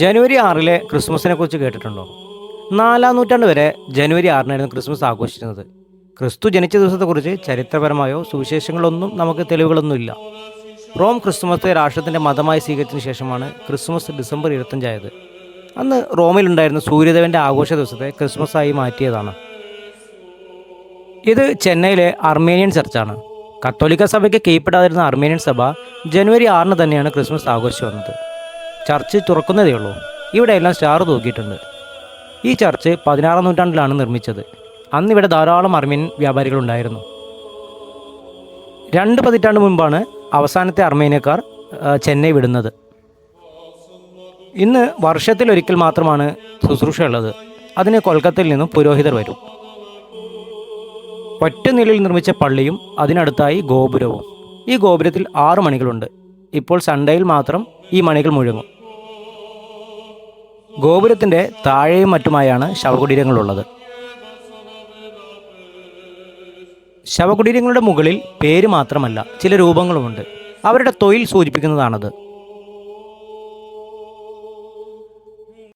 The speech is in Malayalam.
ജനുവരി 6 ക്രിസ്മസിനെ കുറിച്ച് കേട്ടിട്ടുണ്ടോ? 4-ാം നൂറ്റാണ്ട് വരെ ജനുവരി 6 ക്രിസ്മസ് ആഘോഷിച്ചിരുന്നത്. ക്രിസ്തു ജനിച്ച ദിവസത്തെക്കുറിച്ച് ചരിത്രപരമായോ സുവിശേഷങ്ങളൊന്നും നമുക്ക് തെളിവുകളൊന്നുമില്ല. റോം ക്രിസ്തുമത്തെ രാഷ്ട്രത്തിൻ്റെ മതമായി സ്വീകരിച്ചതിന് ശേഷമാണ് ക്രിസ്മസ് ഡിസംബർ 25 അന്ന് റോമിലുണ്ടായിരുന്ന സൂര്യദേവൻ്റെ ആഘോഷ ദിവസത്തെ ക്രിസ്മസായി മാറ്റിയതാണ്. ഇത് ചെന്നൈയിലെ അർമേനിയൻ ചർച്ചാണ്. കത്തോലിക്ക സഭയ്ക്ക് കീഴ്പ്പെടാതിരുന്ന അർമേനിയൻ സഭ ജനുവരി 6 തന്നെയാണ് ക്രിസ്മസ് ആഘോഷിച്ചു വന്നത്. ചർച്ച് തുറക്കുന്നതേ ഉള്ളൂ. ഇവിടെയെല്ലാം സ്റ്റാർ തൂക്കിയിട്ടുണ്ട്. ഈ ചർച്ച് 16-ാം നൂറ്റാണ്ടിലാണ് നിർമ്മിച്ചത്. അന്നിവിടെ ധാരാളം അർമേനിയൻ വ്യാപാരികളുണ്ടായിരുന്നു. 2 പതിറ്റാണ്ട് മുൻപാണ് അവസാനത്തെ അർമേനിയക്കാർ ചെന്നൈ വിടുന്നത്. ഇന്ന് വർഷത്തിലൊരിക്കൽ മാത്രമാണ് ശുശ്രൂഷ ഉള്ളത്. അതിന് കൊൽക്കത്തയിൽ നിന്നും പുരോഹിതർ വരും. ഒറ്റ നിലയിൽ നിർമ്മിച്ച പള്ളിയും അതിനടുത്തായി ഗോപുരവും. ഈ ഗോപുരത്തിൽ 6 മണികളുണ്ട്. ഇപ്പോൾ സൺഡേയിൽ മാത്രം ഈ മണികൾ മുഴങ്ങും. ഗോപുരത്തിൻ്റെ താഴെയും മറ്റുമായാണ് ശവകുടീരങ്ങളുള്ളത്. ശവകുടീരങ്ങളുടെ മുകളിൽ പേര് മാത്രമല്ല ചില രൂപങ്ങളുമുണ്ട്. അവരുടെ തൊഴിൽ സൂചിപ്പിക്കുന്നതാണത്.